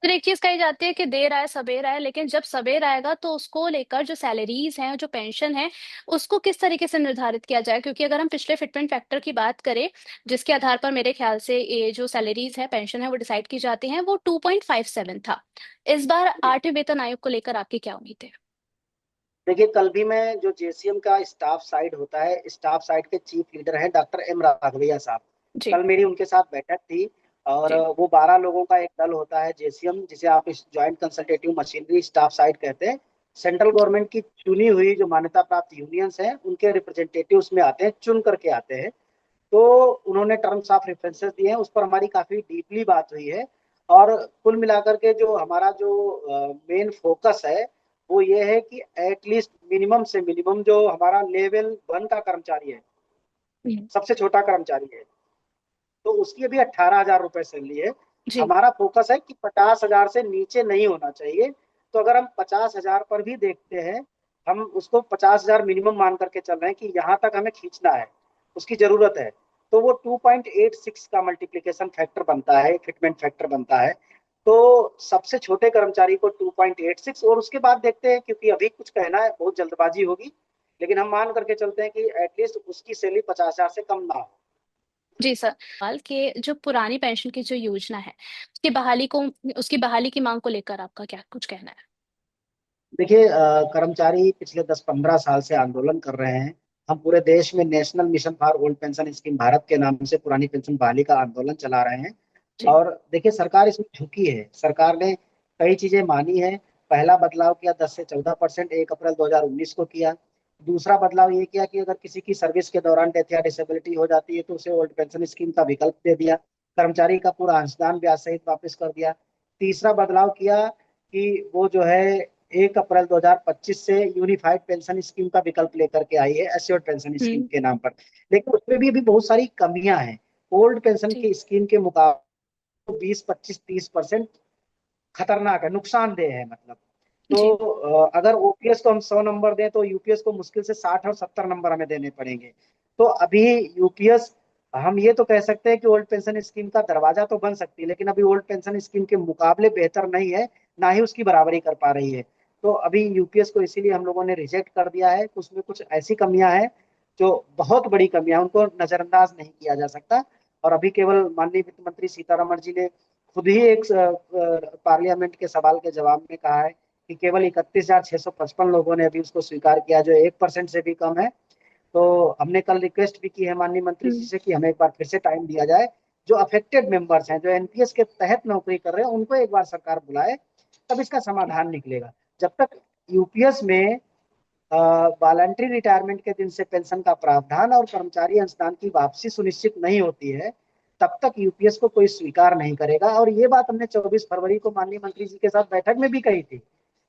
फिर एक चीज कही जाती है कि देर आए सबेर आए, लेकिन जब सबेर आएगा तो उसको लेकर जो सैलरीज हैं, जो पेंशन है, उसको किस तरीके से निर्धारित किया जाए? क्योंकि अगर हम पिछले फिटमेंट फैक्टर की बात करें, जिसके आधार पर मेरे ख्याल से ये जो सैलरीज है, पेंशन है, वो डिसाइड की जाती हैं, वो 2.57 था। इस बार 8वें वेतन आयोग को लेकर आपकी क्या उम्मीद है? देखिए, कल भी मैं जो जेसीएम का स्टाफ साइड होता है, स्टाफ साइड के चीफ लीडर हैं डॉक्टर एम राघवैया साहब। जी। कल मेरी उनके साथ बैठक थी। और जी। वो 12 लोगों का एक दल होता है जेसीएम, जिसे आप इस joint consultative machinery staff side कहते हैं। Central G. गवर्नमेंट की चुनी हुई जो मान्यता प्राप्त यूनियंस हैं, उनके रिप्रेजेंटेटिव उसमें आते हैं, चुन करके आते हैं। तो उन्होंने टर्म्स ऑफ रेफरेंसेस दिए हैं, उस पर हमारी काफी डीपली बात हुई है। और कुल मिलाकर के जो हमारा जो मेन फोकस है, वो ये है कि एटलीस्ट मिनिमम से मिनिमम जो हमारा लेवल 1 का कर्मचारी है, हम्म। सबसे छोटा कर्मचारी है, तो उसकी अभी 18,000 रुपए सैलरी है। जी। हमारा फोकस है कि 50,000 से नीचे नहीं होना चाहिए। तो अगर हम 50,000 पर भी देखते हैं, हम उसको 50,000 मिनिमम मान करके चल रहे हैं कि यहाँ तक हमें खींचना है, उसकी जरूरत है। तो वो 2.86 का मल्टीप्लीकेशन फैक्टर बनता है, फिटमेंट फैक्टर बनता है। तो सबसे छोटे कर्मचारी को 2.86, और उसके बाद देखते हैं, क्योंकि अभी कुछ कहना है, बहुत जल्दबाजी होगी। लेकिन हम मान करके चलते हैं कि एटलीस्ट उसकी सैलरी 50,000 से कम ना हो। जी सर, हाल के जो पुरानी पेंशन की जो योजना है, उसकी बहाली को, उसकी बहाली की मांग को लेकर आपका क्या कुछ कहना है? देखिए, कर्मचारी पिछले 10-15 साल से आंदोलन कर रहे हैं। हम पूरे देश में national mission for old pension scheme Bharat के नाम से पुरानी पेंशन बहाली का आंदोलन चला रहे हैं। जी। और देखिए, सरकार इसमें झुकी है। सरकार ने कई चीजें मानी है। पहला बदलाव किया, 10 से 14%, 1 अप्रैल 2019 को किया। दूसरा बदलाव ये किया कि अगर किसी की सर्विस के दौरान डेथ या डिसेबिलिटी हो जाती है, तो उसे ओल्ड पेंशन स्कीम का विकल्प दे दिया। कर्मचारी का पूरा अंशदान ब्याज सहित वापस कर दिया। तीसरा बदलाव किया कि वो जो है 1 अप्रैल 2025 से यूनिफाइड पेंशन स्कीम का विकल्प लेकर के आई है, एश्योर्ड पेंशन स्कीम हम्म। के नाम पर। लेकिन उसमें भी अभी बहुत सारी कमियां हैं। ओल्ड पेंशन जी। की स्कीम के मुकाबले 20, 25, 30% खतरनाक है, नुकसानदेह है मतलब। तो जी। अगर ओपीएस को हम 100 नंबर दें, तो यूपीएस को मुश्किल से 60 और 70 नंबर हमें देने पड़ेंगे। तो अभी यूपीएस, हम ये तो कह सकते हैं कि ओल्ड पेंशन स्कीम का दरवाजा तो बन सकती है, लेकिन अभी ओल्ड पेंशन स्कीम के मुकाबले बेहतर नहीं है, ना ही उसकी बराबरी कर पा रही है। तो अभी यूपीएस को इसीलिए हम लोगों ने रिजेक्ट कर दिया है। उसमें कुछ ऐसी कमियां हैं जो बहुत बड़ी कमियां हैं, उनको नजरअंदाज नहीं किया जा सकता। और अभी केवल माननीय वित्त मंत्री सीतारमण जी ने खुद ही एक पार्लियामेंट के सवाल के जवाब में कहा है कि केवल 31,655 लोगों ने अभी उसको स्वीकार किया, जो 1% से भी कम है। तो हमने कल रिक्वेस्ट भी की है माननीय मंत्री जी हम्म। से कि हमें एक बार फिर से टाइम दिया जाए। जो अफेक्टेड मेंबर्स हैं, जो एनपीएस के तहत नौकरी कर रहे हैं, उनको एक बार सरकार बुलाए, तब इसका जी। समाधान निकलेगा। जब तक यूपीएस में वॉलंटरी रिटायरमेंट के दिन से पेंशन का प्रावधान और कर्मचारी अंशदान की वापसी सुनिश्चित नहीं होती है, तब तक यूपीएस को कोई स्वीकार नहीं करेगा। और ये बात हमने 24 फरवरी को माननीय मंत्री जी के साथ बैठक में भी कही थी,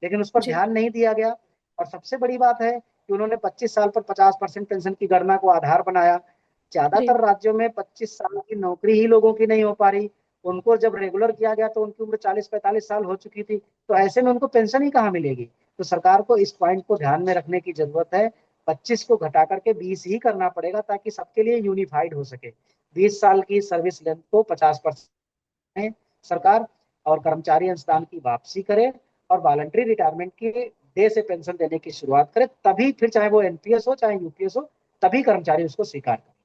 लेकिन उस पर जी। ध्यान नहीं दिया गया। और सबसे बड़ी बात है कि उन्होंने 25 साल पर 50% पेंशन की गणना को आधार बनाया। जी। ज्यादातर राज्यों में 25 साल की नौकरी ही लोगों की नहीं हो पा रही। उनको जब रेगुलर किया गया तो उनकी उम्र 40-45 साल हो चुकी थी। तो ऐसे में उनको पेंशन ही कहाँ मिलेगी? तो सरकार को इस पॉइंट को ध्यान में रखने की जरूरत है। 25 को घटा करके 20 ही करना पड़ेगा, ताकि सबके लिए यूनिफाइड हो सके। 20 साल की सर्विस लेंथ को 50% सरकार, और कर्मचारी अंशदान की वापसी करे, और वॉलंटरी रिटायरमेंट की डे से पेंशन देने की शुरुआत करे। तभी फिर चाहे वो एनपीएस हो चाहे यूपीएस हो, तभी कर्मचारी उसको स्वीकार करे।